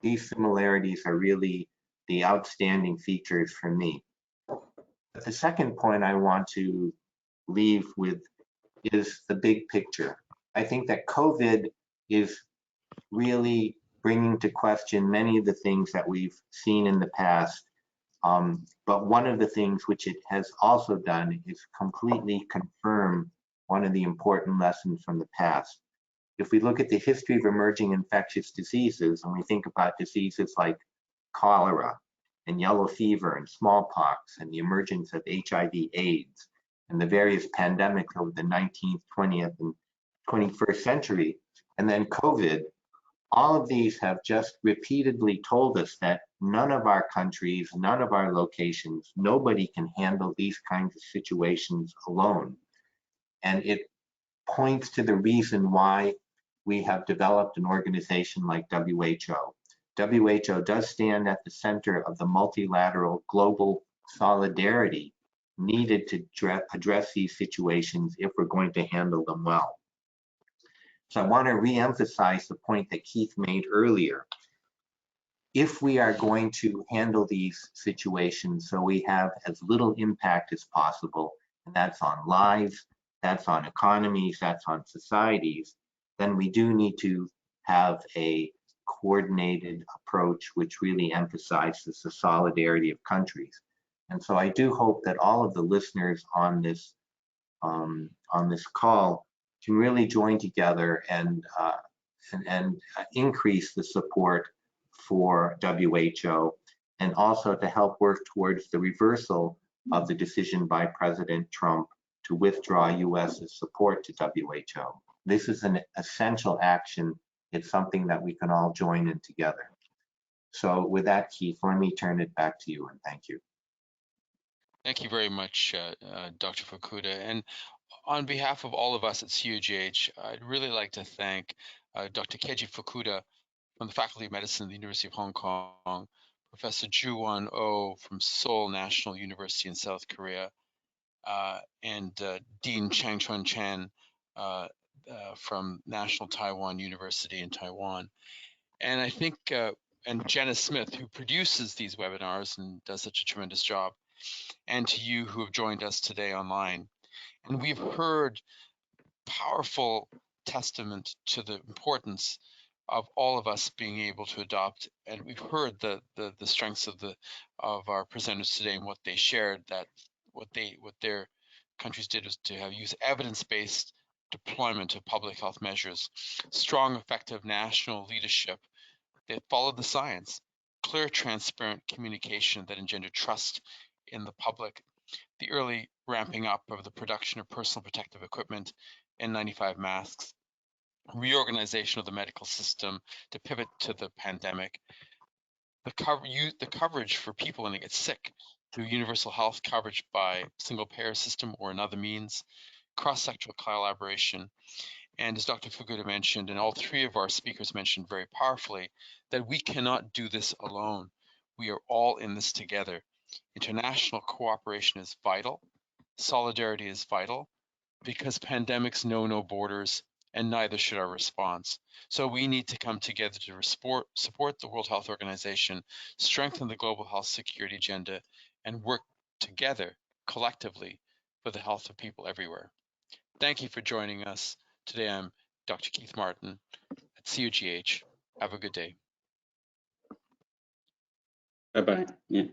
these similarities are really the outstanding features for me. But the second point I want to leave with is the big picture. I think that COVID is really bringing to question many of the things that we've seen in the past. But one of the things which it has also done is completely confirm one of the important lessons from the past. If we look at the history of emerging infectious diseases, and we think about diseases like cholera and yellow fever and smallpox and the emergence of HIV/AIDS and the various pandemics over the 19th, 20th, and 21st century, and then COVID, all of these have just repeatedly told us that none of our countries, none of our locations, nobody can handle these kinds of situations alone. And it points to the reason why we have developed an organization like WHO. WHO does stand at the center of the multilateral global solidarity needed to address these situations if we're going to handle them well. So I want to re-emphasize the point that Keith made earlier. If we are going to handle these situations so we have as little impact as possible, and that's on lives, that's on economies, that's on societies, then we do need to have a coordinated approach which really emphasizes the solidarity of countries. And so I do hope that all of the listeners on this call can really join together and increase the support for WHO, and also to help work towards the reversal of the decision by President Trump to withdraw US's support to WHO. this is an essential action. It's something that we can all join in together. So with that, Keith, let me turn it back to you, and thank you. Thank you very much, Dr. Fukuda. And on behalf of all of us at CUGH, I'd really like to thank Dr. Keiji Fukuda from the Faculty of Medicine at the University of Hong Kong, Professor Ju-Won Oh from Seoul National University in South Korea, and Dean Chang-Chun Chan from National Taiwan University in Taiwan. And I think, and Jenna Smith, who produces these webinars and does such a tremendous job, and to you who have joined us today online. And we've heard powerful testament to the importance of all of us being able to adopt, and we've heard the strengths of our presenters today and what they shared, that what their countries did was to have used evidence-based deployment of public health measures, strong, effective national leadership that followed the science, clear, transparent communication that engendered trust in the public, the early ramping up of the production of personal protective equipment, N95 masks, reorganization of the medical system to pivot to the pandemic, the coverage for people when they get sick through universal health coverage by single payer system or another means, cross-sectoral collaboration, and as Dr. Fukuda mentioned, and all three of our speakers mentioned very powerfully, that we cannot do this alone. We are all in this together. International cooperation is vital. Solidarity is vital because pandemics know no borders, and neither should our response. So we need to come together to support the World Health Organization, strengthen the global health security agenda, and work together collectively for the health of people everywhere. Thank you for joining us. Today I'm Dr. Keith Martin at CUGH. Have a good day. Bye-bye. Yeah.